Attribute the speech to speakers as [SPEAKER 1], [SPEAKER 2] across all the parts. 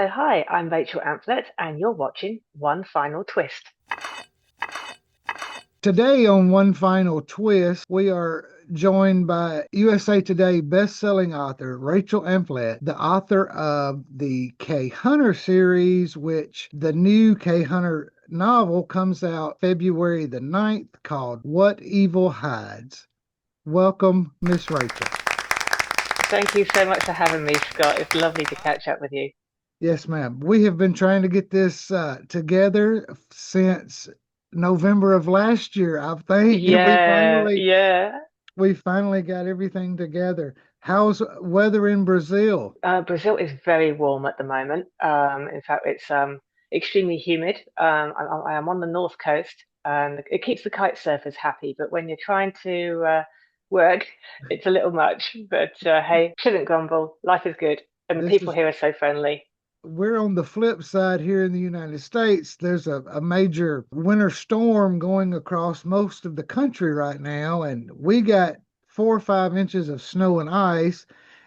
[SPEAKER 1] So, hi, I'm Rachel Amphlett, and you're watching One Final Twist.
[SPEAKER 2] Today on One Final Twist, we are joined by USA Today best-selling author Rachel Amphlett, the author of the K Hunter series, which the new K Hunter novel comes out February the 9th called What Evil Hides. Welcome, Miss Rachel.
[SPEAKER 1] Thank you so much for having me, Scott. It's lovely to catch up with you.
[SPEAKER 2] Yes, ma'am. We have been trying to get this together since November of last year, I think.
[SPEAKER 1] Yeah, yeah.
[SPEAKER 2] We finally got everything together. How's weather in Brazil?
[SPEAKER 1] Brazil is very warm at the moment. In fact, it's extremely humid. I am on the north coast, and it keeps the kite surfers happy. But when you're trying to work, it's a little much. But hey, shouldn't grumble. Life is good, and the
[SPEAKER 2] This
[SPEAKER 1] people
[SPEAKER 2] is
[SPEAKER 1] here are so friendly.
[SPEAKER 2] We're on the flip side here in the United States. There's a major winter storm going across most of the country right now, and we got 4 or 5 inches of snow and ice.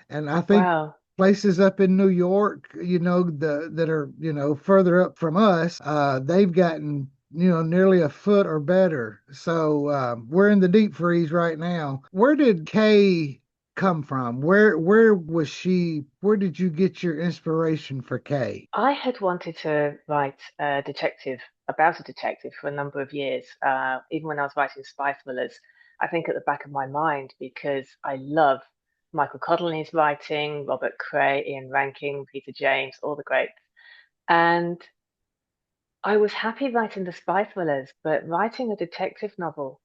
[SPEAKER 2] And I think
[SPEAKER 1] Wow.
[SPEAKER 2] places up in New York, that are, further up from us, they've gotten, nearly a foot or better. So we're in the deep freeze right now. Where did Kay come from? Where was she? Where did you get your inspiration for Kay?
[SPEAKER 1] I had wanted to write a detective about a detective for a number of years, even when I was writing spy thrillers. I think at the back of my mind because I love Michael Connelly's writing, Robert Cray, Ian Rankin, Peter James, all the greats. And I was happy writing the spy thrillers, but writing a detective novel,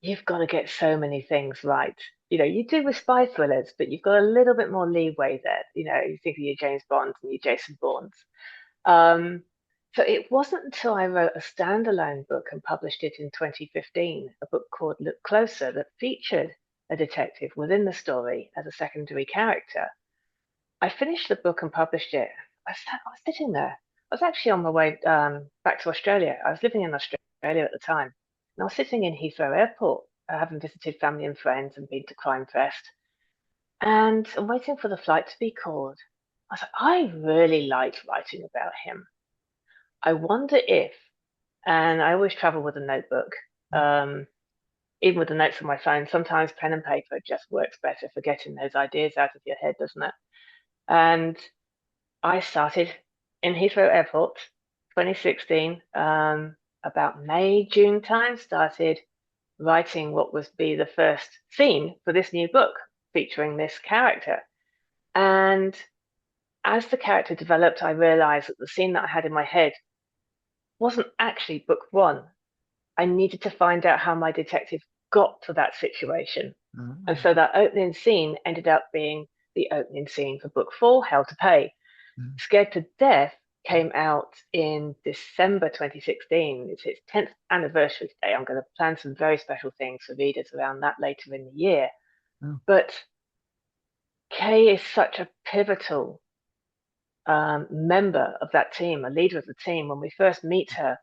[SPEAKER 1] you've got to get so many things right. You do with spy thrillers, but you've got a little bit more leeway there. You think of your James Bonds and your Jason Bournes. Um, so it wasn't until I wrote a standalone book and published it in 2015, a book called Look Closer, that featured a detective within the story as a secondary character. I finished the book and published it. I was sitting there. I was actually on my way back to Australia. I was living in Australia at the time. And I was sitting in Heathrow Airport, having visited family and friends and been to Crime Fest. And I'm waiting for the flight to be called. I was like, I really liked writing about him. I wonder if, and I always travel with a notebook, um, even with the notes on my phone, sometimes pen and paper just works better for getting those ideas out of your head, doesn't it? And I started in Heathrow Airport, 2016, about May, June time, started writing what was be the first scene for this new book featuring this character. And as the character developed, I realized that the scene that I had in my head wasn't actually book one. I needed to find out how my detective got to that situation. And
[SPEAKER 2] Oh.
[SPEAKER 1] so that opening scene ended up being the opening scene for book four, Hell to Pay. Scared to Death came out in December 2016. It's its 10th anniversary today. I'm going to plan some very special things for readers around that later in the year.
[SPEAKER 2] Oh.
[SPEAKER 1] But Kay is such a pivotal member of that team, a leader of the team. When we first meet her,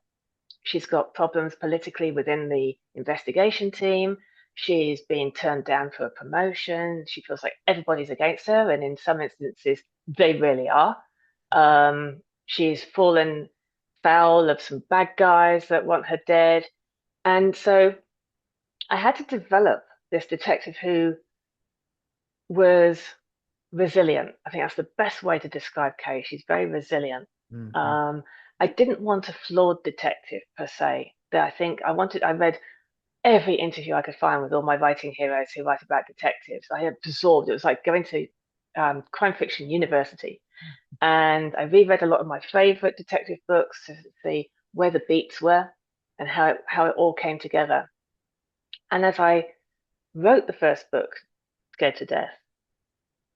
[SPEAKER 1] she's got problems politically within the investigation team. She's being turned down for a promotion. She feels like everybody's against her, and in some instances, they really are. She's fallen foul of some bad guys that want her dead. And so I had to develop this detective who was resilient. I think that's the best way to describe Kay. She's very resilient.
[SPEAKER 2] Mhm.
[SPEAKER 1] Um, I didn't want a flawed detective per se. That I read every interview I could find with all my writing heroes who write about detectives. I absorbed. It was like going to crime fiction university, and I reread a lot of my favorite detective books to see where the beats were and how it all came together. And as I wrote the first book, Scared to Death,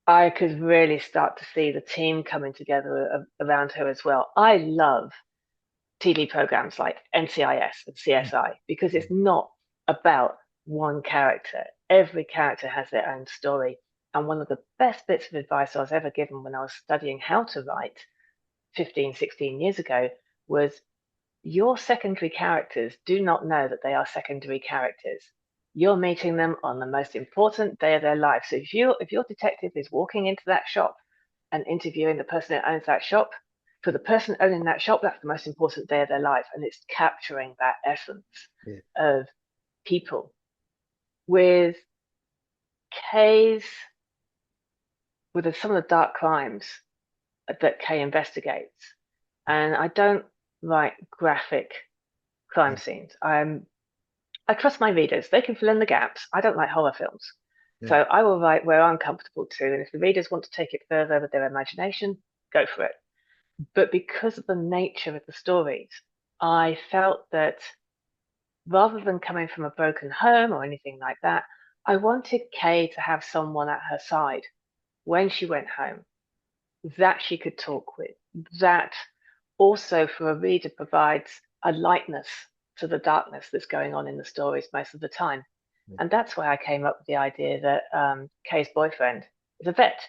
[SPEAKER 1] I could really start to see the team coming together around her as well. I love TV programs like NCIS and CSI because it's not about one character. Every character has their own story. And one of the best bits of advice I was ever given when I was studying how to write 15, 16 years ago was your secondary characters do not know that they are secondary characters. You're meeting them on the most important day of their life. So if your detective is walking into that shop and interviewing the person that owns that shop, for the person owning that shop, that's the most important day of their life. And it's capturing that essence
[SPEAKER 2] Yeah.
[SPEAKER 1] of people. With Kay's, with some of the dark crimes that Kay investigates, and I don't write graphic crime
[SPEAKER 2] Yeah.
[SPEAKER 1] scenes. I trust my readers. They can fill in the gaps. I don't like horror films.
[SPEAKER 2] Yeah.
[SPEAKER 1] So I will write where I'm comfortable too. And if the readers want to take it further with their imagination, go for it. But because of the nature of the stories, I felt that rather than coming from a broken home or anything like that, I wanted Kay to have someone at her side when she went home that she could talk with, that also for a reader provides a lightness to the darkness that's going on in the stories most of the time.
[SPEAKER 2] Yeah.
[SPEAKER 1] And that's why I came up with the idea that Kay's boyfriend is a vet.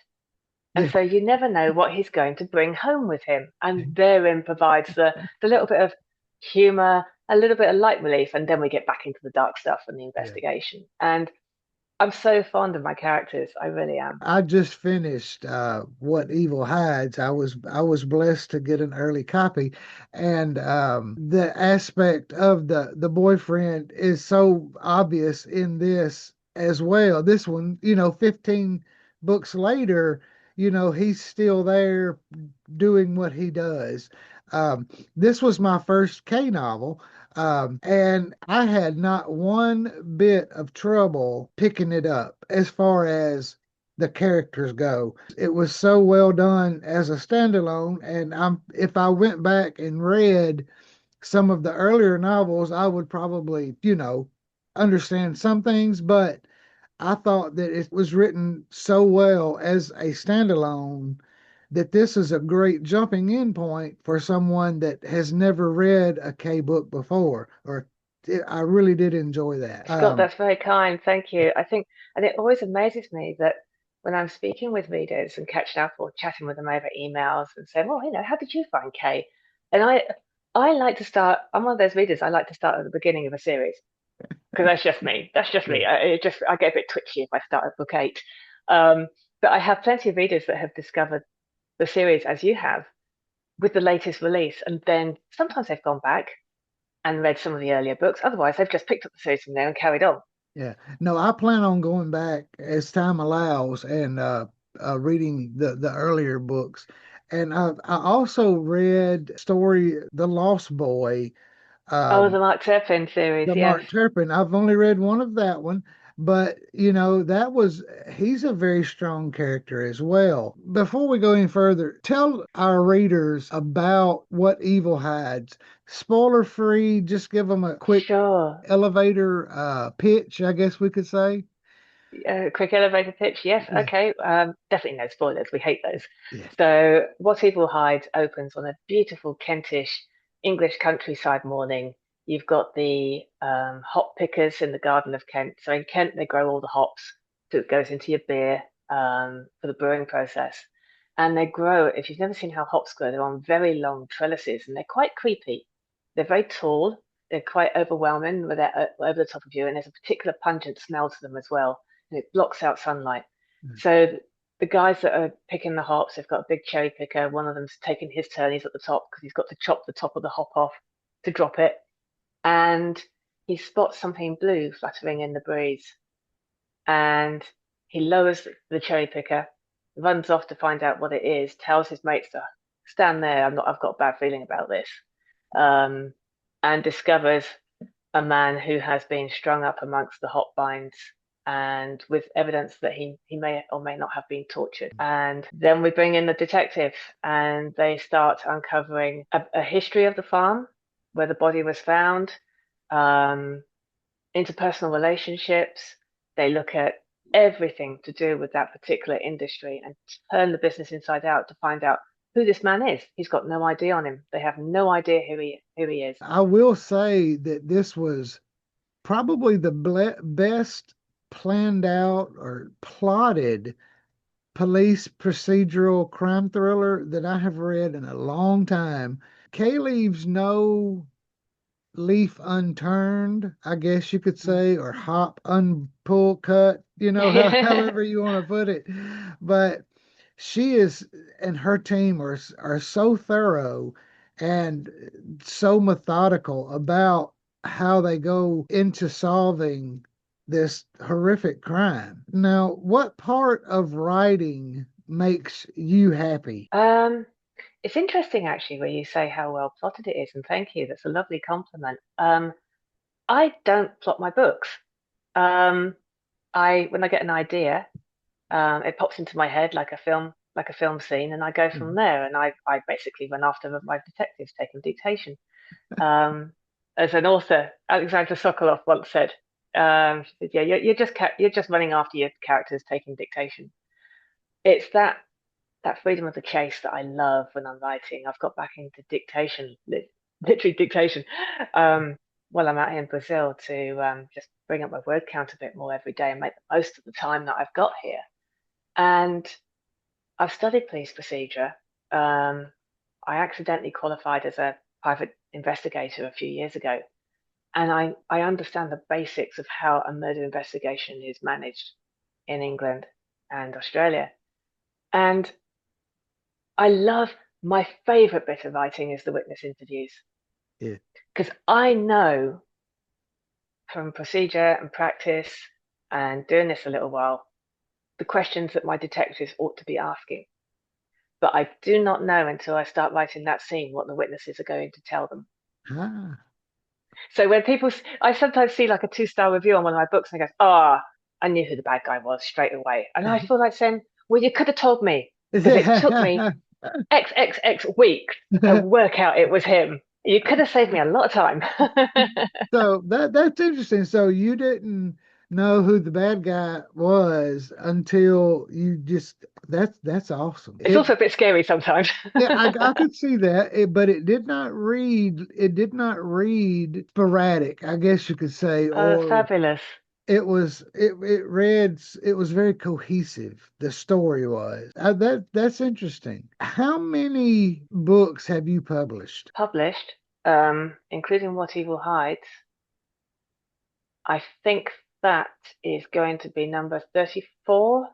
[SPEAKER 1] And
[SPEAKER 2] Yeah.
[SPEAKER 1] so you never know what he's going to bring home with him. And therein provides the little bit of humor, a little bit of light relief, and then we get back into the dark stuff and the
[SPEAKER 2] Yeah.
[SPEAKER 1] investigation. And I'm so fond of my characters. I really am.
[SPEAKER 2] I just finished What Evil Hides. I was blessed to get an early copy, and the aspect of the boyfriend is so obvious in this as well. This one, 15 books later, he's still there doing what he does. This was my first K novel, and I had not one bit of trouble picking it up as far as the characters go. It was so well done as a standalone, and if I went back and read some of the earlier novels, I would probably, understand some things, but I thought that it was written so well as a standalone that this is a great jumping in point for someone that has never read a K book before. I really did enjoy that.
[SPEAKER 1] Scott, that's very kind. Thank you. I think, and it always amazes me that when I'm speaking with readers and catching up or chatting with them over emails and saying, well, how did you find Kay? And I like to start, I'm one of those readers, I like to start at the beginning of a series because that's just me. That's just
[SPEAKER 2] Yeah.
[SPEAKER 1] me. I get a bit twitchy if I start at book eight. Um, but I have plenty of readers that have discovered the series as you have with the latest release. And then sometimes they've gone back and read some of the earlier books. Otherwise, they've just picked up the series from there and carried on.
[SPEAKER 2] Yeah. No, I plan on going back as time allows and reading the earlier books. And I also read story The Lost Boy,
[SPEAKER 1] Oh, the
[SPEAKER 2] um,
[SPEAKER 1] Mark Turpin series,
[SPEAKER 2] the
[SPEAKER 1] yes.
[SPEAKER 2] Mark Turpin. I've only read one of that one, but he's a very strong character as well. Before we go any further, tell our readers about What Evil Hides. Spoiler free, just give them a quick
[SPEAKER 1] Sure.
[SPEAKER 2] elevator pitch, I guess we could say.
[SPEAKER 1] Quick elevator pitch. Yes.
[SPEAKER 2] Yeah.
[SPEAKER 1] Okay. Definitely no spoilers. We hate those.
[SPEAKER 2] Yeah.
[SPEAKER 1] So, What Evil Hides opens on a beautiful Kentish English countryside morning. You've got the hop pickers in the Garden of Kent. So in Kent, they grow all the hops that goes into your beer for the brewing process. And they grow, if you've never seen how hops grow, they're on very long trellises and they're quite creepy. They're very tall. They're quite overwhelming when they're over the top of you. And there's a particular pungent smell to them as well, and it blocks out sunlight.
[SPEAKER 2] Mm.
[SPEAKER 1] So the guys that are picking the hops, they've got a big cherry picker. One of them's taking his turn. He's at the top because he's got to chop the top of the hop off to drop it. And he spots something blue fluttering in the breeze. And he lowers the cherry picker, runs off to find out what it is, tells his mates to stand there. I've got a bad feeling about this. Um, and discovers a man who has been strung up amongst the hop vines and with evidence that he may or may not have been tortured. And then we bring in the detective and they start uncovering a history of the farm where the body was found, um, interpersonal relationships. They look at everything to do with that particular industry and turn the business inside out to find out who this man is. He's got no ID on him. They have no idea who he is.
[SPEAKER 2] I will say that this was probably the best planned out or plotted police procedural crime thriller that I have read in a long time. Kay leaves no leaf unturned, I guess you could say, or hop unpull cut, however you want to put it. But she is and her team are so thorough and so methodical about how they go into solving this horrific crime. Now, what part of writing makes you happy?
[SPEAKER 1] Um, it's interesting actually when you say how well plotted it is, and thank you. That's a lovely compliment. I don't plot my books. Um, I when I get an idea, it pops into my head like a film scene, and I go from there. And I basically run after my detectives taking dictation. Um, as an author, Alexandra Sokoloff once said, she said, "Yeah, you're just running after your characters taking dictation." It's that freedom of the chase that I love when I'm writing. I've got back into dictation, literally dictation, um, while I'm out here in Brazil to just bring up my word count a bit more every day and make the most of the time that I've got here. And I've studied police procedure. Um, I accidentally qualified as a private investigator a few years ago, and I understand the basics of how a murder investigation is managed in England and Australia. And I love my favorite bit of writing is the witness interviews
[SPEAKER 2] Yeah.
[SPEAKER 1] because I know from procedure and practice and doing this a little while the questions that my detectives ought to be asking. But I do not know until I start writing that scene what the witnesses are going to tell them.
[SPEAKER 2] Ah.
[SPEAKER 1] So when people, I sometimes see like a 2-star review on one of my books and I go, "Ah, oh, I knew who the bad guy was straight away." And I feel like saying, "Well, you could have told me because it took me XXX weeks to work out it was him. You could have saved me a lot of time."
[SPEAKER 2] So that's interesting. So you didn't know who the bad guy was until you just that's awesome.
[SPEAKER 1] It's also a bit scary sometimes.
[SPEAKER 2] Yeah, I could see that, but it did not read sporadic, I guess you could say,
[SPEAKER 1] Oh,
[SPEAKER 2] or
[SPEAKER 1] fabulous.
[SPEAKER 2] it was very cohesive. The story was. That's interesting. How many books have you published?
[SPEAKER 1] Published, including What Evil Hides. I think that is going to be number 34,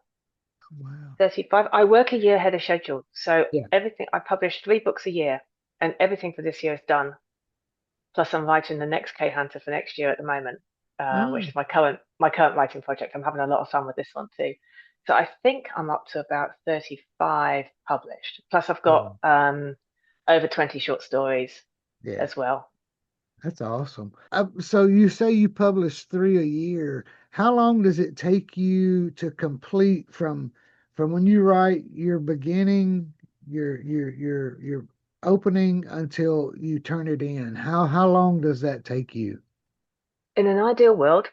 [SPEAKER 2] Wow.
[SPEAKER 1] 35. I work a year ahead of schedule. So
[SPEAKER 2] Yeah.
[SPEAKER 1] everything, I publish 3 books a year, and everything for this year is done. Plus, I'm writing the next K Hunter for next year at the moment, which
[SPEAKER 2] Oh,
[SPEAKER 1] is my current writing project. I'm having a lot of fun with this one too. So I think I'm up to about 35 published. Plus, I've got
[SPEAKER 2] oh,
[SPEAKER 1] over 20 short stories
[SPEAKER 2] yeah.
[SPEAKER 1] as well.
[SPEAKER 2] That's awesome. So you say you publish three a year. How long does it take you to complete from when you write your beginning, your opening until you turn it in? How long does that take you?
[SPEAKER 1] In an ideal world,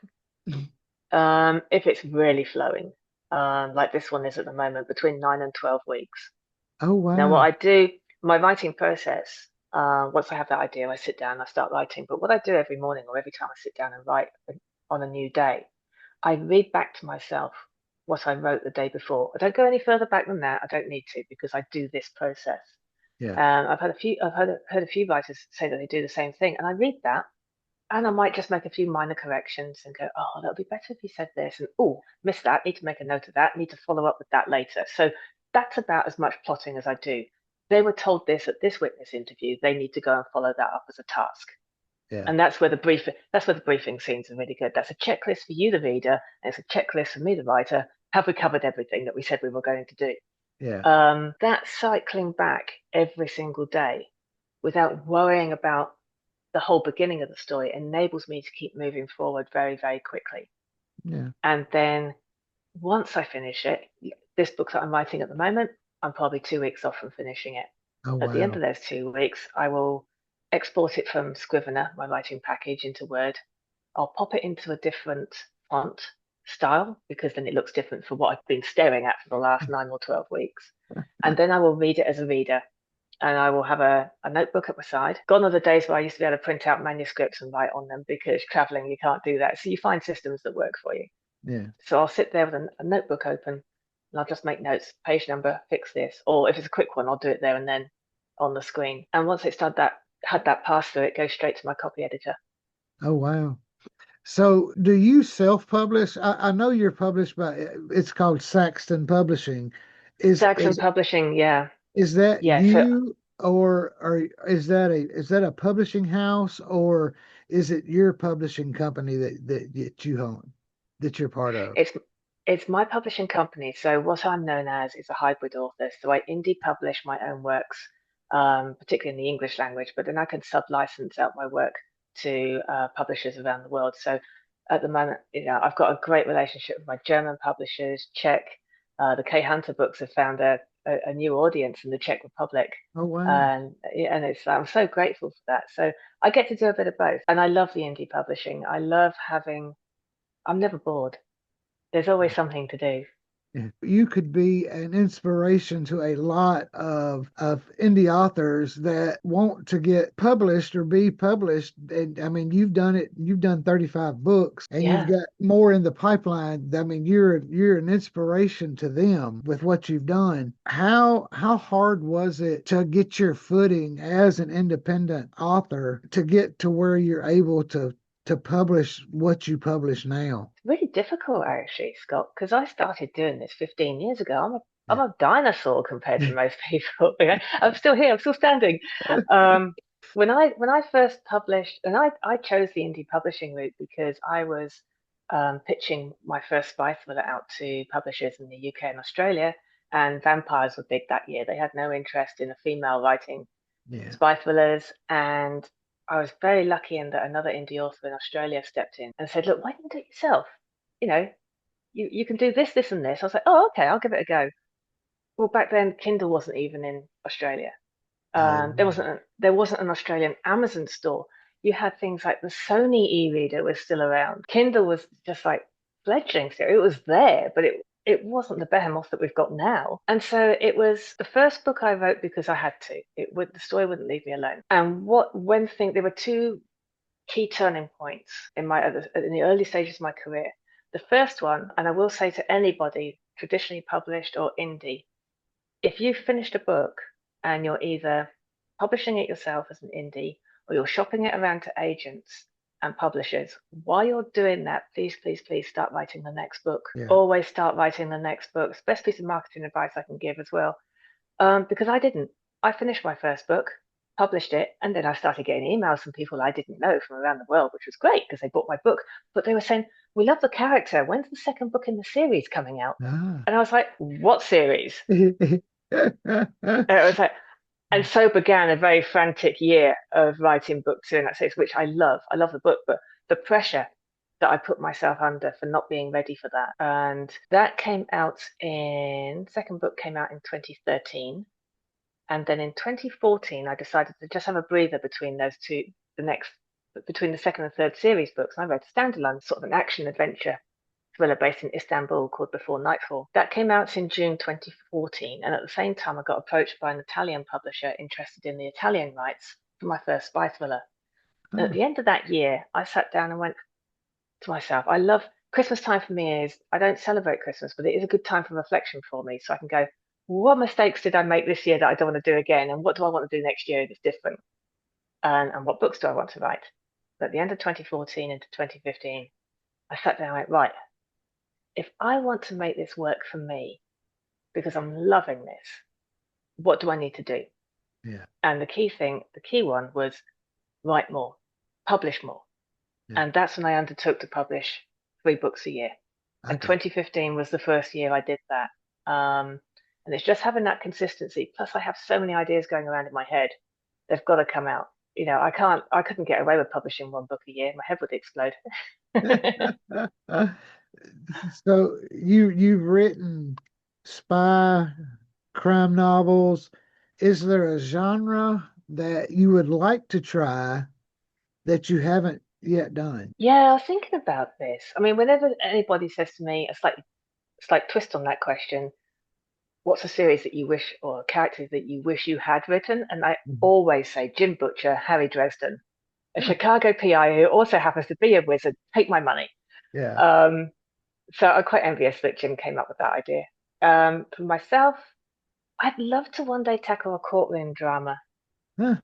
[SPEAKER 1] if it's really flowing, like this one is at the moment, between 9 and 12 weeks.
[SPEAKER 2] Oh
[SPEAKER 1] Now, what
[SPEAKER 2] wow.
[SPEAKER 1] I do, my writing process, once I have that idea, I sit down, I start writing. But what I do every morning or every time I sit down and write on a new day, I read back to myself what I wrote the day before. I don't go any further back than that. I don't need to because I do this process.
[SPEAKER 2] Yeah.
[SPEAKER 1] I've heard a few writers say that they do the same thing, and I read that, and I might just make a few minor corrections and go, "Oh, that'll be better if you said this," and "Oh, missed that. Need to make a note of that. Need to follow up with that later." So that's about as much plotting as I do. They were told this at this witness interview. They need to go and follow that up as a task.
[SPEAKER 2] Yeah.
[SPEAKER 1] And that's where the briefing scenes are really good. That's a checklist for you, the reader, and it's a checklist for me, the writer. Have we covered everything that we said we were going to do?
[SPEAKER 2] Yeah.
[SPEAKER 1] That cycling back every single day without worrying about the whole beginning of the story enables me to keep moving forward very, very quickly.
[SPEAKER 2] Yeah.
[SPEAKER 1] And then once I finish it, this book that I'm writing at the moment, I'm probably 2 weeks off from finishing it.
[SPEAKER 2] Oh
[SPEAKER 1] At the end
[SPEAKER 2] wow.
[SPEAKER 1] of those 2 weeks, I will export it from Scrivener, my writing package, into Word. I'll pop it into a different font style because then it looks different for what I've been staring at for the last 9 or 12 weeks. And then I will read it as a reader and I will have a notebook at my side. Gone are the days where I used to be able to print out manuscripts and write on them because traveling, you can't do that. So you find systems that work for you.
[SPEAKER 2] Yeah.
[SPEAKER 1] So I'll sit there with a notebook open and I'll just make notes, page number, fix this. Or if it's a quick one, I'll do it there and then on the screen. And once it's done that, had that pass through, it goes straight to my copy editor.
[SPEAKER 2] Oh wow. So, do you self-publish? I know you're published by, it's called Saxton Publishing. Is
[SPEAKER 1] Saxon Publishing, yeah.
[SPEAKER 2] is that
[SPEAKER 1] Yeah, so
[SPEAKER 2] you, or is that a publishing house, or is it your publishing company that you own, that you're part of?
[SPEAKER 1] it's it's my publishing company. So what I'm known as is a hybrid author. So I indie publish my own works, particularly in the English language, but then I can sub-license out my work to publishers around the world. So at the moment, I've got a great relationship with my German publishers, Czech. The K Hunter books have found a new audience in the Czech Republic.
[SPEAKER 2] Oh wow.
[SPEAKER 1] And it's I'm so grateful for that. So I get to do a bit of both, and I love the indie publishing. I love having. I'm never bored. There's always something to do.
[SPEAKER 2] Yeah. You could be an inspiration to a lot of indie authors that want to get published or be published. And I mean, you've done it. You've done 35 books, and you've
[SPEAKER 1] Yeah,
[SPEAKER 2] got more in the pipeline. I mean, you're an inspiration to them with what you've done. How hard was it to get your footing as an independent author to get to where you're able to publish what you publish now?
[SPEAKER 1] it's really difficult actually, Scott, because I started doing this 15 years ago. I'm
[SPEAKER 2] Yeah.
[SPEAKER 1] a dinosaur compared to most people. I'm still here. I'm still standing. Um, when I first published, and I chose the indie publishing route because I was pitching my first spy thriller out to publishers in the UK and Australia, and vampires were big that year. They had no interest in a female writing
[SPEAKER 2] Yeah.
[SPEAKER 1] spy thrillers, and I was very lucky in that another indie author in Australia stepped in and said, "Look, why don't you do it yourself? You know, you can do this, this, and this." I was like, "Oh, okay, I'll give it a go." Well, back then, Kindle wasn't even in Australia.
[SPEAKER 2] Oh,
[SPEAKER 1] There wasn't an Australian Amazon store. You had things like the Sony e-reader was still around. Kindle was just like fledgling still. It was there, but it wasn't the behemoth that we've got now. And so it was the first book I wrote because I had to. The story wouldn't leave me alone. And there were two key turning points in the early stages of my career. The first one, and I will say to anybody, traditionally published or indie, if you've finished a book and you're either publishing it yourself as an indie or you're shopping it around to agents and publishers, while you're doing that, please, please, please start writing the next book.
[SPEAKER 2] yeah.
[SPEAKER 1] Always start writing the next book. It's the best piece of marketing advice I can give as well. Because I didn't. I finished my first book, published it, and then I started getting emails from people I didn't know from around the world, which was great because they bought my book. But they were saying, "We love the character. When's the second book in the series coming out?"
[SPEAKER 2] Ah.
[SPEAKER 1] And I was like, "What series?" And it was like, and so began a very frantic year of writing book two in that series, which I love. I love the book, but the pressure that I put myself under for not being ready for that. And that came out second book came out in 2013. And then in 2014, I decided to just have a breather between those two, between the second and third series books. And I wrote a standalone, sort of an action adventure thriller based in Istanbul called Before Nightfall. That came out in June 2014, and at the same time, I got approached by an Italian publisher interested in the Italian rights for my first spy thriller. And at
[SPEAKER 2] Oh,
[SPEAKER 1] the end of that year, I sat down and went to myself, I love Christmas time for me is I don't celebrate Christmas, but it is a good time for reflection for me. So I can go, what mistakes did I make this year that I don't want to do again? And what do I want to do next year that's different? And what books do I want to write? But at the end of 2014 into 2015, I sat down and went, right, if I want to make this work for me, because I'm loving this, what do I need to do?
[SPEAKER 2] yeah,
[SPEAKER 1] And the key one was write more, publish more.
[SPEAKER 2] yeah.
[SPEAKER 1] And that's when I undertook to publish 3 books a year.
[SPEAKER 2] I
[SPEAKER 1] And
[SPEAKER 2] can.
[SPEAKER 1] 2015 was the first year I did that. And it's just having that consistency. Plus, I have so many ideas going around in my head. They've got to come out. I couldn't get away with publishing 1 book a year. My head would explode.
[SPEAKER 2] So you've written spy crime novels. Is there a genre that you would like to try that you haven't yet done?
[SPEAKER 1] Yeah, I was thinking about this. I mean, whenever anybody says to me a slight twist on that question, what's a series that you wish or a character that you wish you had written? And I
[SPEAKER 2] Mhm.
[SPEAKER 1] always say Jim Butcher, Harry Dresden, a Chicago PI who also happens to be a wizard. Take my money.
[SPEAKER 2] Yeah.
[SPEAKER 1] Um, so I'm quite envious that Jim came up with that idea. For myself, I'd love to one day tackle a courtroom drama.
[SPEAKER 2] Huh.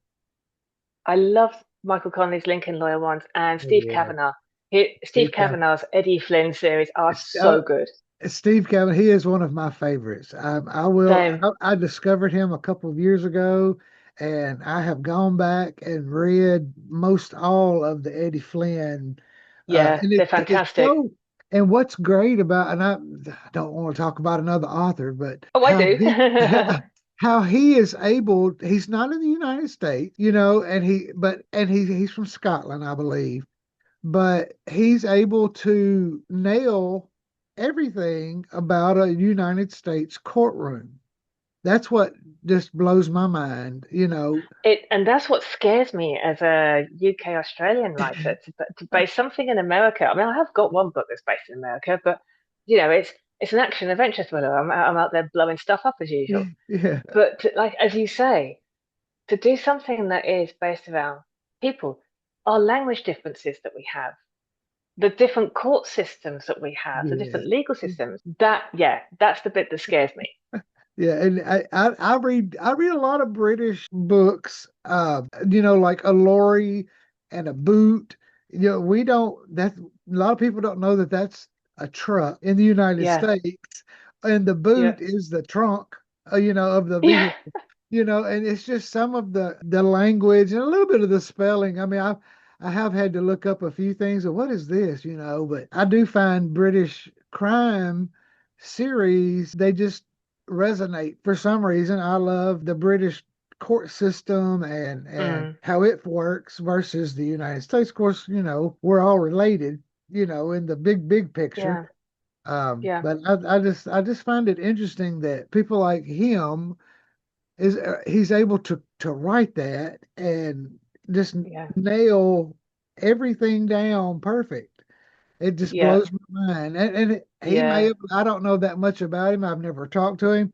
[SPEAKER 1] I love Michael Connelly's Lincoln Lawyer ones and
[SPEAKER 2] Oh,
[SPEAKER 1] Steve
[SPEAKER 2] yeah.
[SPEAKER 1] Kavanaugh. Steve
[SPEAKER 2] Steve Cal.
[SPEAKER 1] Kavanaugh's Eddie Flynn series are
[SPEAKER 2] Oh,
[SPEAKER 1] so good.
[SPEAKER 2] Steve Cabot, he is one of my favorites.
[SPEAKER 1] Same.
[SPEAKER 2] I discovered him a couple of years ago, and I have gone back and read most all of the Eddie Flynn.
[SPEAKER 1] Yeah,
[SPEAKER 2] And
[SPEAKER 1] they're
[SPEAKER 2] it's
[SPEAKER 1] fantastic.
[SPEAKER 2] so, and what's great about, and I don't want to talk about another author, but
[SPEAKER 1] Oh, I do.
[SPEAKER 2] how he is able, he's not in the United States, you know, and he's from Scotland, I believe, but he's able to nail everything about a United States courtroom. That's what just blows my mind, you know.
[SPEAKER 1] And that's what scares me as a UK Australian writer to base something in America. I mean, I have got one book that's based in America, but it's an action adventure thriller. I'm out there blowing stuff up as usual.
[SPEAKER 2] Yeah,
[SPEAKER 1] But like as you say, to do something that is based around people, our language differences that we have, the different court systems that we have, the
[SPEAKER 2] yeah.
[SPEAKER 1] different legal systems, that's the bit that scares me.
[SPEAKER 2] Yeah, and I read a lot of British books, you know, like a lorry and a boot. You know, we don't that a lot of people don't know that that's a truck in the United
[SPEAKER 1] Yeah,
[SPEAKER 2] States, and the
[SPEAKER 1] yeah,
[SPEAKER 2] boot is the trunk, you know, of the
[SPEAKER 1] yeah,
[SPEAKER 2] vehicle. You know, and it's just some of the language and a little bit of the spelling. I mean, I have had to look up a few things of what is this, you know, but I do find British crime series, they just resonate for some reason. I love the British court system and
[SPEAKER 1] mm,
[SPEAKER 2] how it works versus the United States. Of course, you know, we're all related, you know, in the big picture.
[SPEAKER 1] yeah, yeah,
[SPEAKER 2] But I just find it interesting that people like him is he's able to write that and just
[SPEAKER 1] yeah,
[SPEAKER 2] nail everything down perfect. It just
[SPEAKER 1] yeah,
[SPEAKER 2] blows my mind. He may
[SPEAKER 1] yeah.
[SPEAKER 2] have, I don't know that much about him. I've never talked to him.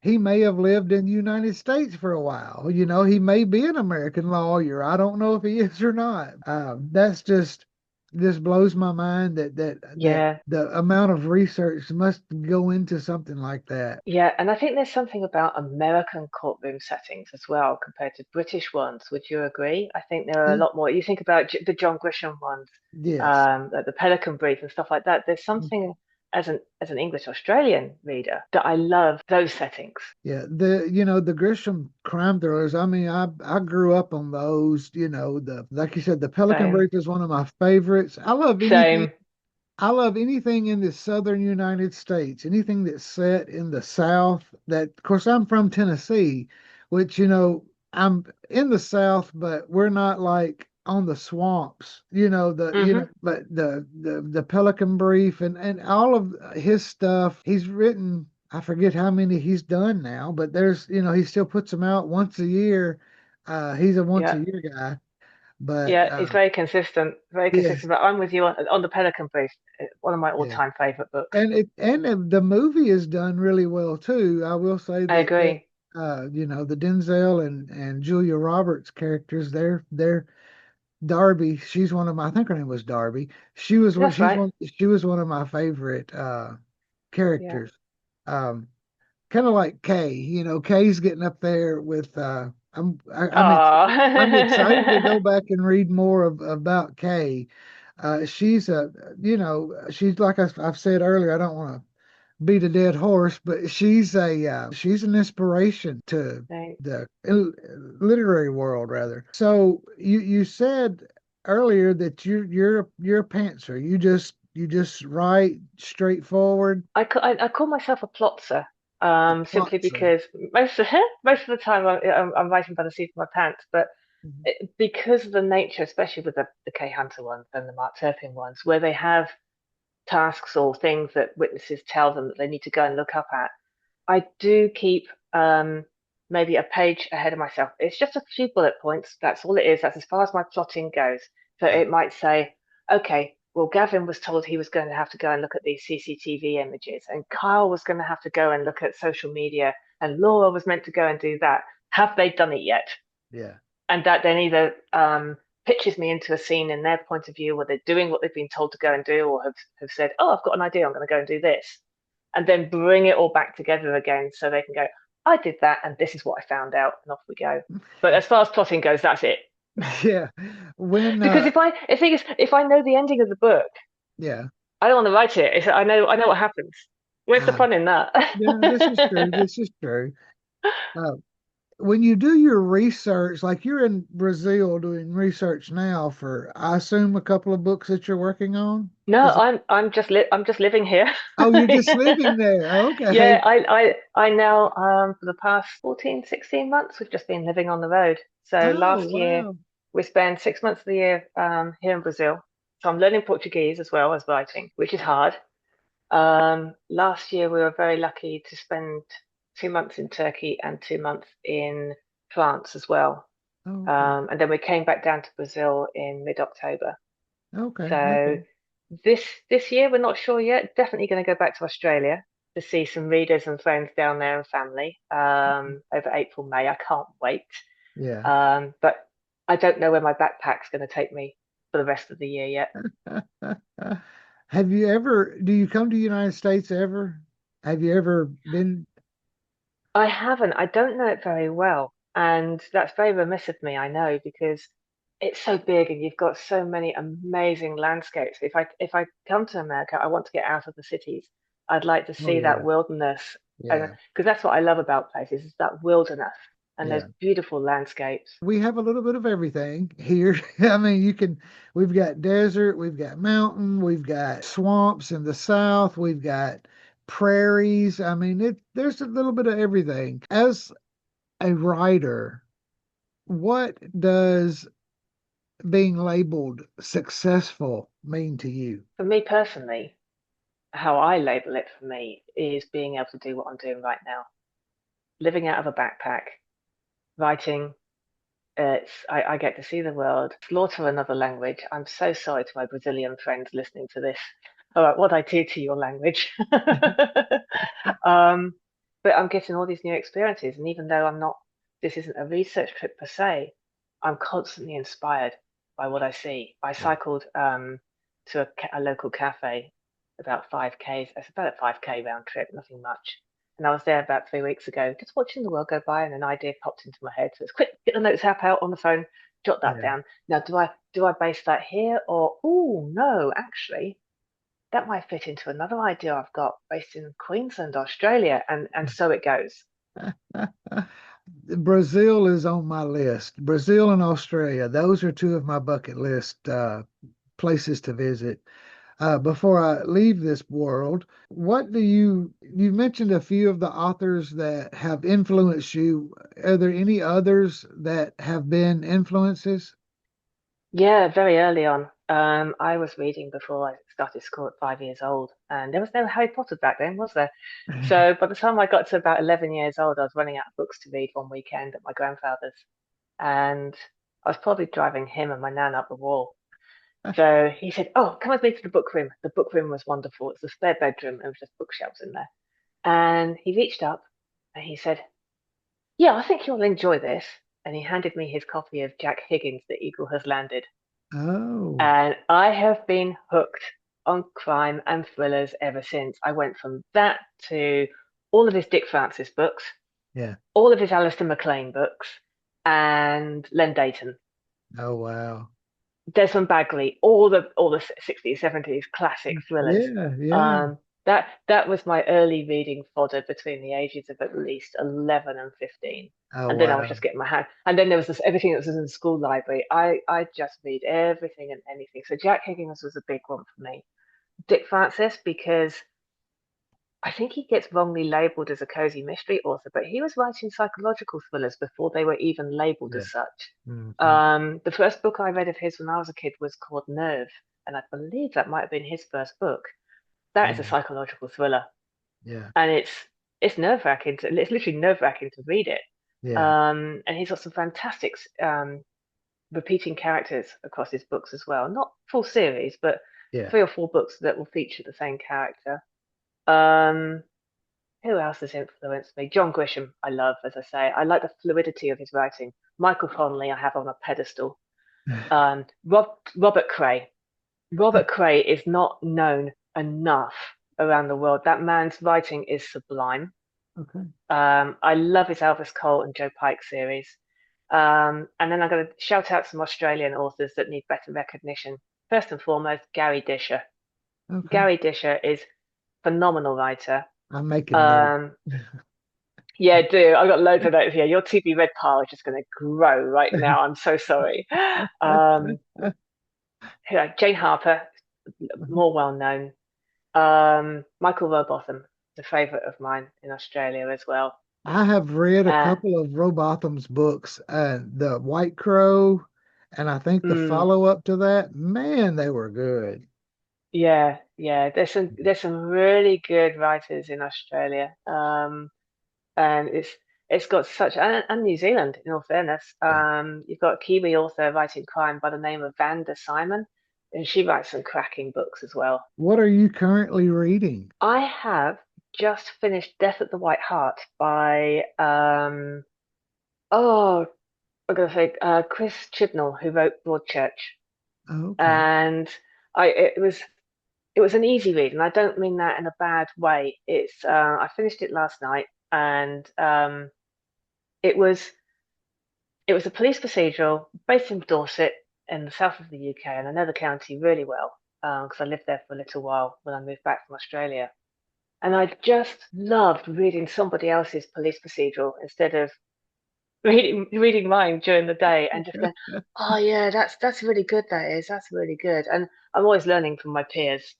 [SPEAKER 2] He may have lived in the United States for a while. You know, he may be an American lawyer. I don't know if he is or not. That's just blows my mind that
[SPEAKER 1] Yeah,
[SPEAKER 2] the amount of research must go into something like that.
[SPEAKER 1] yeah, and I think there's something about American courtroom settings as well compared to British ones. Would you agree? I think there are a
[SPEAKER 2] Yeah,
[SPEAKER 1] lot more. You think about the John Grisham ones,
[SPEAKER 2] yes.
[SPEAKER 1] like the Pelican Brief and stuff like that. There's something as an English Australian reader that I love those settings.
[SPEAKER 2] Yeah, the you know the Grisham crime thrillers. I mean, I grew up on those. You know, the like you said, the Pelican
[SPEAKER 1] Same,
[SPEAKER 2] Brief is one of my favorites.
[SPEAKER 1] same.
[SPEAKER 2] I love anything in the southern United States, anything that's set in the South. That, of course, I'm from Tennessee, which, you know, I'm in the South, but we're not like on the swamps,
[SPEAKER 1] Hmm.
[SPEAKER 2] but the Pelican Brief and all of his stuff, he's written, I forget how many he's done now, but there's, you know, he still puts them out once a year. He's a once
[SPEAKER 1] Yeah,
[SPEAKER 2] a year guy, but
[SPEAKER 1] yeah. It's very consistent, very
[SPEAKER 2] yes,
[SPEAKER 1] consistent. But I'm with you on the Pelican Brief, one of my
[SPEAKER 2] yeah.
[SPEAKER 1] all-time favorite books.
[SPEAKER 2] The movie is done really well too. I will say
[SPEAKER 1] I
[SPEAKER 2] that
[SPEAKER 1] agree.
[SPEAKER 2] you know, the Denzel and Julia Roberts characters, they're Darby. She's one of my, I think her name was Darby.
[SPEAKER 1] That's right.
[SPEAKER 2] She was one of my favorite
[SPEAKER 1] Yeah.
[SPEAKER 2] characters. Um, Kind of like Kay. You know, Kay's getting up there with I'm excited to go
[SPEAKER 1] Oh.
[SPEAKER 2] back and read more about Kay. She's a, you know, she's like I've said earlier, I don't want to beat a dead horse, but she's an inspiration to
[SPEAKER 1] Right.
[SPEAKER 2] the literary world, rather. So you said earlier that you're a pantser. You just write straightforward.
[SPEAKER 1] I call myself a plotzer,
[SPEAKER 2] A
[SPEAKER 1] simply
[SPEAKER 2] plotzer.
[SPEAKER 1] because most of the time I'm writing by the seat of my pants. But
[SPEAKER 2] Mhm.
[SPEAKER 1] because of the nature, especially with the K Hunter ones and the Mark Turpin ones, where they have tasks or things that witnesses tell them that they need to go and look up at, I do keep maybe a page ahead of myself. It's just a few bullet points. That's all it is. That's as far as my plotting goes. So
[SPEAKER 2] Yeah,
[SPEAKER 1] it might say, okay, well, Gavin was told he was going to have to go and look at these CCTV images, and Kyle was going to have to go and look at social media, and Laura was meant to go and do that. Have they done it yet?
[SPEAKER 2] yeah,
[SPEAKER 1] And that then either pitches me into a scene in their point of view where they're doing what they've been told to go and do, or have said, oh, I've got an idea, I'm going to go and do this. And then bring it all back together again so they can go, I did that, and this is what I found out, and off we go. But as far as plotting goes, that's it.
[SPEAKER 2] yeah. When
[SPEAKER 1] Because if I know the ending of the book,
[SPEAKER 2] yeah,
[SPEAKER 1] I don't want to write it. I know what happens. Where's the
[SPEAKER 2] Uh,
[SPEAKER 1] fun in that?
[SPEAKER 2] yeah, this is true. This is true. Uh, when you do your research, like you're in Brazil doing research now for, I assume, a couple of books that you're working on.
[SPEAKER 1] No,
[SPEAKER 2] Is it?
[SPEAKER 1] I'm just living here.
[SPEAKER 2] Oh, you're just living there. Okay.
[SPEAKER 1] Yeah, I now for the past 14, 16 months we've just been living on the road. So
[SPEAKER 2] Oh,
[SPEAKER 1] last year
[SPEAKER 2] wow.
[SPEAKER 1] we spent 6 months of the year here in Brazil. So I'm learning Portuguese as well as writing, which is hard. Last year we were very lucky to spend 2 months in Turkey and 2 months in France as well.
[SPEAKER 2] Okay.
[SPEAKER 1] And then we came back down to Brazil in mid-October.
[SPEAKER 2] Okay.
[SPEAKER 1] So
[SPEAKER 2] Okay.
[SPEAKER 1] this year we're not sure yet. Definitely going to go back to Australia to see some readers and friends down there and family over April, May. I can't wait.
[SPEAKER 2] Yeah.
[SPEAKER 1] But I don't know where my backpack's going to take me for the rest of the year yet.
[SPEAKER 2] Have you ever, do you come to the United States ever? Have you ever been?
[SPEAKER 1] I haven't. I don't know it very well, and that's very remiss of me, I know, because it's so big and you've got so many amazing landscapes. If I come to America, I want to get out of the cities. I'd like to
[SPEAKER 2] Oh,
[SPEAKER 1] see that
[SPEAKER 2] yeah.
[SPEAKER 1] wilderness, and
[SPEAKER 2] Yeah.
[SPEAKER 1] because that's what I love about places is that wilderness and those
[SPEAKER 2] Yeah.
[SPEAKER 1] beautiful landscapes.
[SPEAKER 2] We have a little bit of everything here. I mean, we've got desert, we've got mountain, we've got swamps in the south, we've got prairies. I mean, there's a little bit of everything. As a writer, what does being labeled successful mean to you?
[SPEAKER 1] For me personally, how I label it for me is being able to do what I'm doing right now, living out of a backpack, writing. I get to see the world, slaughter another language. I'm so sorry to my Brazilian friends listening to this. All right, what I do to your language. um, but I'm getting all these new experiences, and even though this isn't a research trip per se, I'm constantly inspired by what I see. I
[SPEAKER 2] Yeah.
[SPEAKER 1] cycled to a local cafe, about 5Ks. It's about a 5K round trip, nothing much. And I was there about 3 weeks ago, just watching the world go by, and an idea popped into my head. So it's quick, get the notes app out on the phone, jot that
[SPEAKER 2] Yeah.
[SPEAKER 1] down. Now, do I base that here, or oh no, actually, that might fit into another idea I've got based in Queensland, Australia, and so it goes.
[SPEAKER 2] Brazil is on my list. Brazil and Australia, those are two of my bucket list places to visit. Before I leave this world, what do you mentioned a few of the authors that have influenced you. Are there any others that have been influences?
[SPEAKER 1] Yeah, very early on. I was reading before I started school at 5 years old, and there was no Harry Potter back then, was there? So by the time I got to about 11 years old, I was running out of books to read one weekend at my grandfather's, and I was probably driving him and my nan up the wall. So he said, "Oh, come with me to the book room." The book room was wonderful. It's a spare bedroom, and there was just bookshelves in there. And he reached up and he said, "Yeah, I think you'll enjoy this." And he handed me his copy of Jack Higgins' The Eagle Has Landed.
[SPEAKER 2] Oh,
[SPEAKER 1] And I have been hooked on crime and thrillers ever since. I went from that to all of his Dick Francis books,
[SPEAKER 2] yeah.
[SPEAKER 1] all of his Alistair MacLean books, and Len Deighton,
[SPEAKER 2] Oh, wow.
[SPEAKER 1] Desmond Bagley, all the 60s, 70s classic thrillers.
[SPEAKER 2] Yeah, yeah.
[SPEAKER 1] Um, that was my early reading fodder between the ages of at least 11 and 15.
[SPEAKER 2] Oh,
[SPEAKER 1] And then I was
[SPEAKER 2] wow.
[SPEAKER 1] just getting my hand. And then there was everything that was in the school library. I just read everything and anything. So Jack Higgins was a big one for me. Dick Francis, because I think he gets wrongly labeled as a cozy mystery author, but he was writing psychological thrillers before they were even labeled
[SPEAKER 2] Yeah.
[SPEAKER 1] as such.
[SPEAKER 2] Hmm.
[SPEAKER 1] The first book I read of his when I was a kid was called Nerve, and I believe that might have been his first book. That is a
[SPEAKER 2] Yeah.
[SPEAKER 1] psychological thriller,
[SPEAKER 2] Yeah.
[SPEAKER 1] and it's nerve-wracking. It's literally nerve-wracking to read it.
[SPEAKER 2] Yeah.
[SPEAKER 1] And he's got some fantastic repeating characters across his books as well. Not full series, but
[SPEAKER 2] Yeah.
[SPEAKER 1] 3 or 4 books that will feature the same character. Um, who else has influenced me? John Grisham, I love, as I say. I like the fluidity of his writing. Michael Connelly, I have on a pedestal. Robert Cray. Robert Cray is not known enough around the world. That man's writing is sublime.
[SPEAKER 2] Okay.
[SPEAKER 1] I love his Elvis Cole and Joe Pike series. And then I'm going to shout out some Australian authors that need better recognition. First and foremost, Gary Disher.
[SPEAKER 2] Okay.
[SPEAKER 1] Gary Disher is a phenomenal writer.
[SPEAKER 2] I'm making notes.
[SPEAKER 1] Um, yeah, do. I've got loads of notes here. Your to be read pile is just going to grow right now. I'm so sorry. Um, Jane Harper, more well known. Michael Robotham, is a favourite of mine in Australia as well.
[SPEAKER 2] I have read a
[SPEAKER 1] Uh,
[SPEAKER 2] couple of Rowbotham's books, The White Crow, and I think the
[SPEAKER 1] mm,
[SPEAKER 2] follow-up to that. Man, they were good.
[SPEAKER 1] yeah, yeah. There's some really good writers in Australia. And it's got such and New Zealand, in all fairness.
[SPEAKER 2] Yeah.
[SPEAKER 1] You've got a Kiwi author writing crime by the name of Vanda Simon, and she writes some cracking books as well.
[SPEAKER 2] What are you currently reading?
[SPEAKER 1] I have just finished Death at the White Hart by oh, I'm gonna say Chris Chibnall, who wrote Broadchurch,
[SPEAKER 2] Okay.
[SPEAKER 1] and I it was an easy read, and I don't mean that in a bad way. I finished it last night, and it was it was a police procedural based in Dorset in the south of the UK, and I know the county really well because I lived there for a little while when I moved back from Australia. And I just loved reading somebody else's police procedural instead of reading mine during the day and just going, oh yeah, that's really good. That's really good. And I'm always learning from my peers.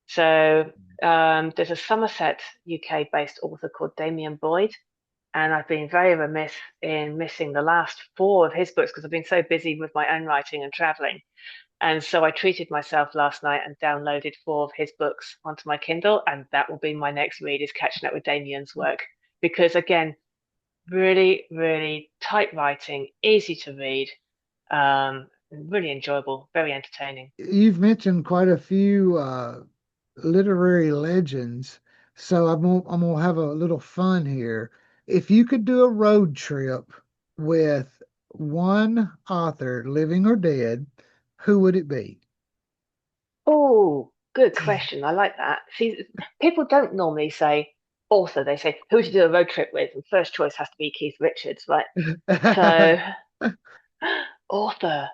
[SPEAKER 1] So there's a Somerset UK based author called Damien Boyd, and I've been very remiss in missing the last four of his books because I've been so busy with my own writing and traveling. And so I treated myself last night and downloaded four of his books onto my Kindle, and that will be my next read is catching up with Damien's work. Because again, really, really tight writing, easy to read, really enjoyable, very entertaining.
[SPEAKER 2] You've mentioned quite a few literary legends, so I'm gonna have a little fun here. If you could do a road trip with one author, living or dead, who would it be?
[SPEAKER 1] Oh, good question. I like that. See, people don't normally say author. They say, who to do a road trip with? And first choice has to be Keith Richards, right? So, author,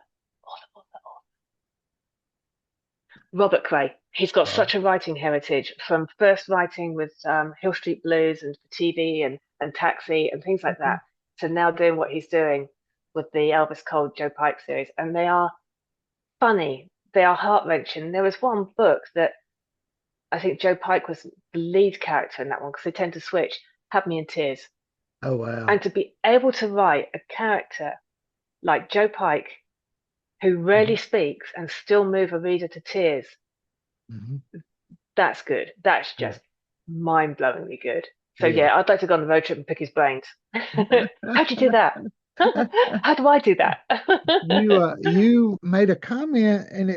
[SPEAKER 1] Robert Cray. He's got
[SPEAKER 2] Oh,
[SPEAKER 1] such a writing heritage from first writing with Hill Street Blues and for TV and Taxi and things like that to now doing what he's doing with the Elvis Cole Joe Pike series. And they are funny. They are heart-wrenching. There was one book that I think Joe Pike was the lead character in that one because they tend to switch, had me in tears.
[SPEAKER 2] oh wow.
[SPEAKER 1] And to be able to write a character like Joe Pike, who rarely
[SPEAKER 2] Mhm,
[SPEAKER 1] speaks and still move a reader to tears,
[SPEAKER 2] mhm.
[SPEAKER 1] that's good. That's
[SPEAKER 2] Yeah,
[SPEAKER 1] just mind-blowingly good. So
[SPEAKER 2] yeah.
[SPEAKER 1] yeah, I'd like to go on the road trip and pick his brains. How'd you do that? How do I do that?
[SPEAKER 2] You made a comment, and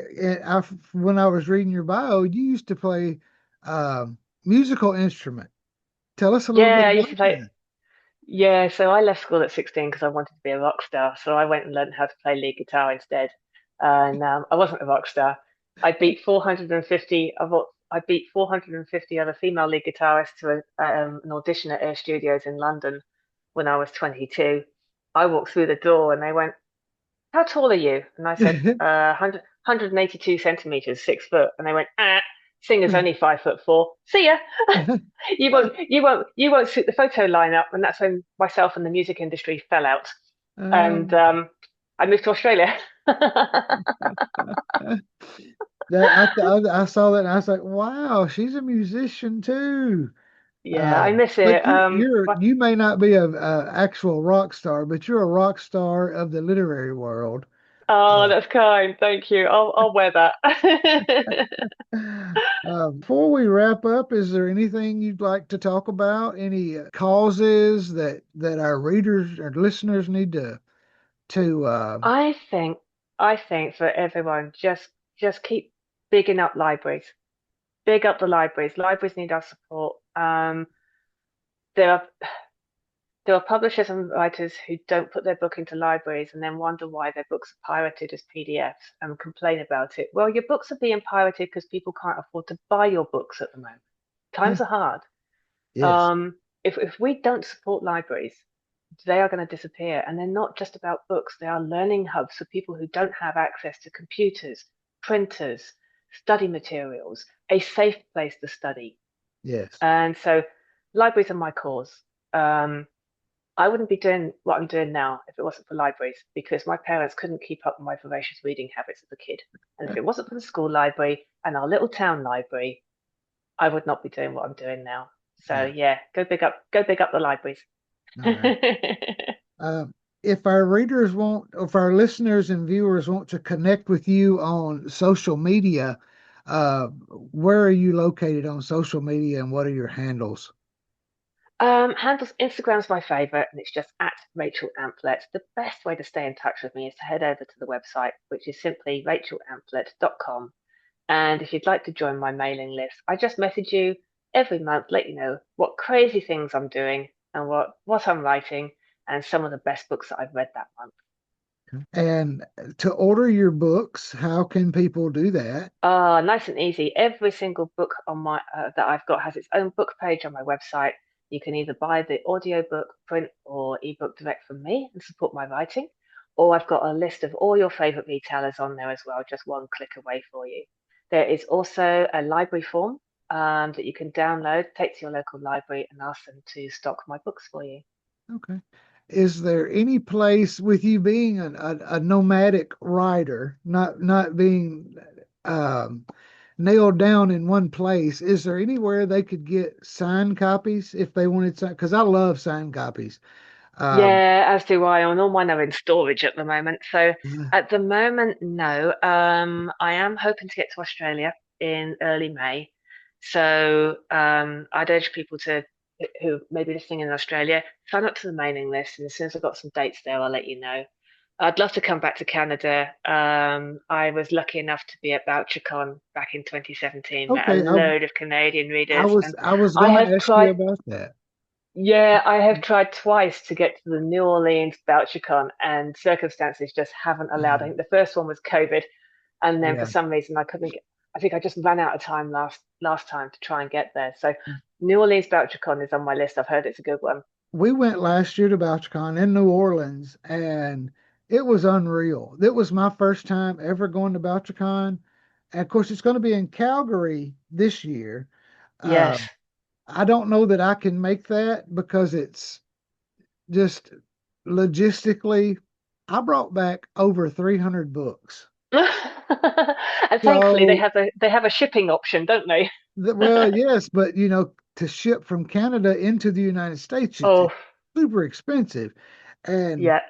[SPEAKER 2] when I was reading your bio, you used to play musical instrument. Tell us a little bit
[SPEAKER 1] Yeah, I used to
[SPEAKER 2] about
[SPEAKER 1] play.
[SPEAKER 2] that.
[SPEAKER 1] Yeah, so I left school at 16 because I wanted to be a rock star. So I went and learned how to play lead guitar instead. And I wasn't a rock star. I beat 450 of what I beat 450 other female lead guitarists to an audition at Air Studios in London when I was 22. I walked through the door and they went, how tall are you? And I said, 182 centimeters, 6 foot. And they went, singer's only 5'4". See ya. You won't suit the photo lineup. And that's when myself and the music industry fell out. And
[SPEAKER 2] Um,
[SPEAKER 1] I moved to Australia.
[SPEAKER 2] I saw that and I was like, wow, she's a musician too.
[SPEAKER 1] Yeah, I miss
[SPEAKER 2] But
[SPEAKER 1] it. But
[SPEAKER 2] you may not be a actual rock star, but you're a rock star of the literary world.
[SPEAKER 1] oh, that's kind. Thank you. I'll wear that.
[SPEAKER 2] Before we wrap up, is there anything you'd like to talk about? Any causes that our readers or listeners need to
[SPEAKER 1] I think I think for everyone, just keep bigging up libraries. Big up the libraries. Libraries need our support. There are there are publishers and writers who don't put their book into libraries and then wonder why their books are pirated as PDFs and complain about it. Well, your books are being pirated because people can't afford to buy your books at the moment. Times are hard.
[SPEAKER 2] yes,
[SPEAKER 1] If we don't support libraries, they are going to disappear. And they're not just about books, they are learning hubs for people who don't have access to computers, printers, study materials, a safe place to study.
[SPEAKER 2] yes.
[SPEAKER 1] And so libraries are my cause. Um, I wouldn't be doing what I'm doing now if it wasn't for libraries, because my parents couldn't keep up with my voracious reading habits as a kid. And if it wasn't for the school library and our little town library, I would not be doing what I'm doing now. So
[SPEAKER 2] Yeah.
[SPEAKER 1] yeah, go big up the libraries.
[SPEAKER 2] All right. Uh, if our readers want, if our listeners and viewers want to connect with you on social media, where are you located on social media and what are your handles?
[SPEAKER 1] Handles Instagram's my favorite, and it's just at Rachel Amphlett. The best way to stay in touch with me is to head over to the website, which is simply rachelamphlett.com. And if you'd like to join my mailing list, I just message you every month, let you know what crazy things I'm doing and what I'm writing and some of the best books that I've read that month.
[SPEAKER 2] And to order your books, how can people do that?
[SPEAKER 1] Nice and easy. Every single book on my that I've got has its own book page on my website. You can either buy the audiobook, print, or ebook direct from me and support my writing, or I've got a list of all your favorite retailers on there as well, just one click away for you. There is also a library form that you can download, take to your local library, and ask them to stock my books for you.
[SPEAKER 2] Okay. Is there any place with you being a nomadic writer, not being um, nailed down in one place? Is there anywhere they could get signed copies if they wanted to? Because I love signed copies. Um,
[SPEAKER 1] Yeah, as do I. And all mine are in storage at the moment. So
[SPEAKER 2] yeah.
[SPEAKER 1] at the moment, no. I am hoping to get to Australia in early May. So I'd urge people to who may be listening in Australia, sign up to the mailing list, and as soon as I've got some dates there, I'll let you know. I'd love to come back to Canada. I was lucky enough to be at VoucherCon back in 2017, met a
[SPEAKER 2] Okay.
[SPEAKER 1] load of Canadian
[SPEAKER 2] I
[SPEAKER 1] readers,
[SPEAKER 2] was
[SPEAKER 1] and
[SPEAKER 2] I was
[SPEAKER 1] I
[SPEAKER 2] going
[SPEAKER 1] have
[SPEAKER 2] to ask you
[SPEAKER 1] tried.
[SPEAKER 2] about that.
[SPEAKER 1] Yeah, I have tried twice to get to the New Orleans BoucherCon, and circumstances just haven't allowed. I think the first one was COVID, and then for
[SPEAKER 2] Yeah.
[SPEAKER 1] some reason I couldn't get. I think I just ran out of time last time to try and get there. So New Orleans BoucherCon is on my list. I've heard it's a good one.
[SPEAKER 2] We went last year to BoucherCon in New Orleans, and it was unreal. It was my first time ever going to BoucherCon. And of course, it's going to be in Calgary this year. Uh,
[SPEAKER 1] Yes.
[SPEAKER 2] I don't know that I can make that because it's just logistically. I brought back over 300 books.
[SPEAKER 1] And thankfully
[SPEAKER 2] So,
[SPEAKER 1] they have a shipping option, don't they?
[SPEAKER 2] well, yes, but to ship from Canada into the United States, it's
[SPEAKER 1] Oh,
[SPEAKER 2] super expensive. And
[SPEAKER 1] yeah,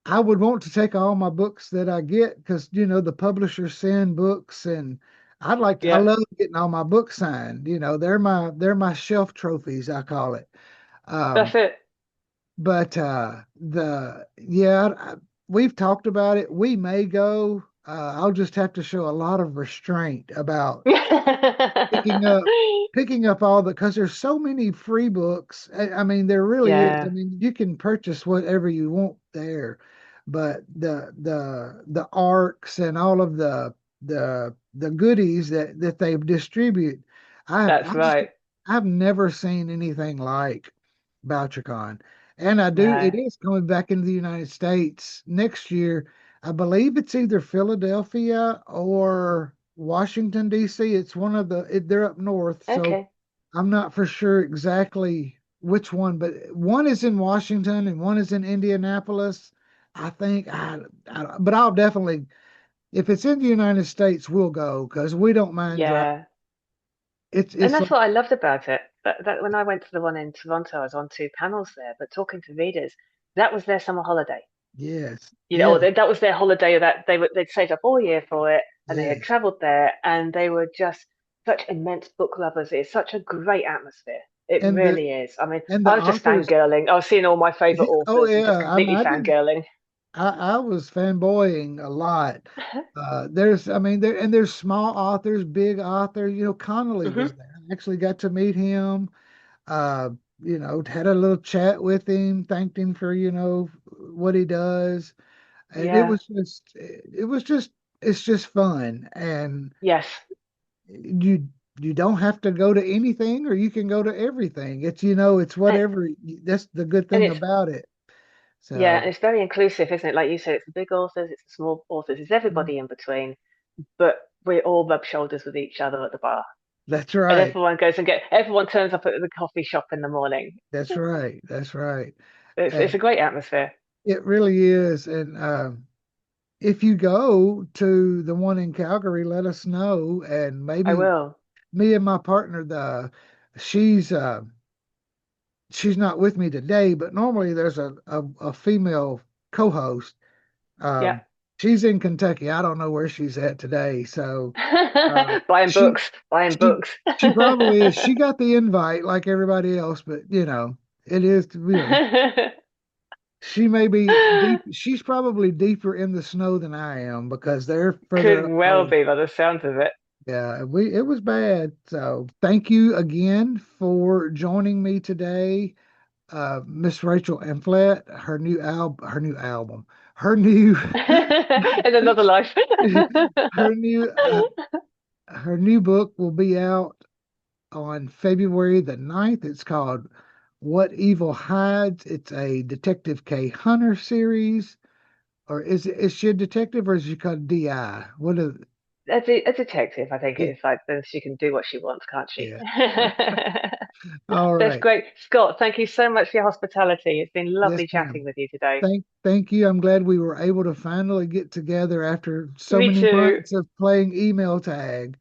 [SPEAKER 2] I would want to take all my books that I get because the publishers send books, and I
[SPEAKER 1] yeah.
[SPEAKER 2] love getting all my books signed. They're my shelf trophies, I call it.
[SPEAKER 1] That's
[SPEAKER 2] Um,
[SPEAKER 1] it.
[SPEAKER 2] but the yeah, we've talked about it. We may go. I'll just have to show a lot of restraint about picking up picking up all the because there's so many free books. I mean, there really is. I
[SPEAKER 1] Yeah,
[SPEAKER 2] mean, you can purchase whatever you want there, but the arcs and all of the goodies that they distribute, I've
[SPEAKER 1] that's
[SPEAKER 2] I've, just,
[SPEAKER 1] right.
[SPEAKER 2] I've never seen anything like BoucherCon. And it
[SPEAKER 1] No.
[SPEAKER 2] is coming back into the United States next year. I believe it's either Philadelphia or Washington, D.C. It's one of they're up north, so
[SPEAKER 1] Okay.
[SPEAKER 2] I'm not for sure exactly which one, but one is in Washington and one is in Indianapolis. I think, but I'll definitely, if it's in the United States, we'll go because we don't mind driving.
[SPEAKER 1] Yeah. And
[SPEAKER 2] It's
[SPEAKER 1] that's
[SPEAKER 2] like,
[SPEAKER 1] what I loved about it. That when I went to the one in Toronto, I was on two panels there, but talking to readers, that was their summer holiday.
[SPEAKER 2] yes,
[SPEAKER 1] You know, or
[SPEAKER 2] yes,
[SPEAKER 1] that was their holiday that they'd saved up all year for it, and they had
[SPEAKER 2] yes,
[SPEAKER 1] traveled there, and they were just such immense book lovers. It's such a great atmosphere. It
[SPEAKER 2] and the
[SPEAKER 1] really is. I mean,
[SPEAKER 2] and the
[SPEAKER 1] I was just
[SPEAKER 2] authors.
[SPEAKER 1] fangirling. I was seeing all my favorite
[SPEAKER 2] Oh
[SPEAKER 1] authors and just
[SPEAKER 2] yeah,
[SPEAKER 1] completely
[SPEAKER 2] I did.
[SPEAKER 1] fangirling.
[SPEAKER 2] I was fanboying a lot. I mean, there's small authors, big authors. Connolly
[SPEAKER 1] Hmm.
[SPEAKER 2] was there. I actually got to meet him. Uh, had a little chat with him, thanked him for what he does, and
[SPEAKER 1] Yeah.
[SPEAKER 2] it's just fun, and
[SPEAKER 1] Yes.
[SPEAKER 2] you don't have to go to anything, or you can go to everything. It's
[SPEAKER 1] And,
[SPEAKER 2] whatever. That's the good
[SPEAKER 1] and
[SPEAKER 2] thing
[SPEAKER 1] it's
[SPEAKER 2] about it.
[SPEAKER 1] Yeah,
[SPEAKER 2] So.
[SPEAKER 1] and it's very inclusive, isn't it? Like you said, it's the big authors, it's the small authors, it's
[SPEAKER 2] Mm.
[SPEAKER 1] everybody in between, but we all rub shoulders with each other at the bar.
[SPEAKER 2] That's
[SPEAKER 1] And
[SPEAKER 2] right.
[SPEAKER 1] everyone turns up at the coffee shop in the morning.
[SPEAKER 2] That's right. That's right.
[SPEAKER 1] It's
[SPEAKER 2] And
[SPEAKER 1] a great atmosphere.
[SPEAKER 2] it really is. And if you go to the one in Calgary, let us know. And
[SPEAKER 1] I
[SPEAKER 2] maybe
[SPEAKER 1] will.
[SPEAKER 2] me and my partner, she's she's not with me today, but normally there's a female co-host.
[SPEAKER 1] Yeah.
[SPEAKER 2] Um, she's in Kentucky. I don't know where she's at today. So
[SPEAKER 1] Buying
[SPEAKER 2] she
[SPEAKER 1] books, buying
[SPEAKER 2] she
[SPEAKER 1] books.
[SPEAKER 2] she probably is. She got the invite like everybody else, but it is, she may be deep. She's probably deeper in the snow than I am because they're further
[SPEAKER 1] Could
[SPEAKER 2] up
[SPEAKER 1] well
[SPEAKER 2] north.
[SPEAKER 1] be by the sounds of it.
[SPEAKER 2] Yeah, it was bad. So thank you again for joining me today, Miss Rachel Amphlett. Her new
[SPEAKER 1] In another life.
[SPEAKER 2] her new her new book will be out on February the 9th. It's called What Evil Hides. It's a Detective K. Hunter series. Or is she a detective or is she called DI? What is
[SPEAKER 1] A detective, I think it
[SPEAKER 2] it?
[SPEAKER 1] is like then she can do what she wants, can't she?
[SPEAKER 2] Yeah. All
[SPEAKER 1] That's
[SPEAKER 2] right.
[SPEAKER 1] great. Scott, thank you so much for your hospitality. It's been
[SPEAKER 2] Yes,
[SPEAKER 1] lovely chatting
[SPEAKER 2] ma'am.
[SPEAKER 1] with you today.
[SPEAKER 2] Thank you. I'm glad we were able to finally get together after so
[SPEAKER 1] Me
[SPEAKER 2] many
[SPEAKER 1] too.
[SPEAKER 2] months of playing email tag.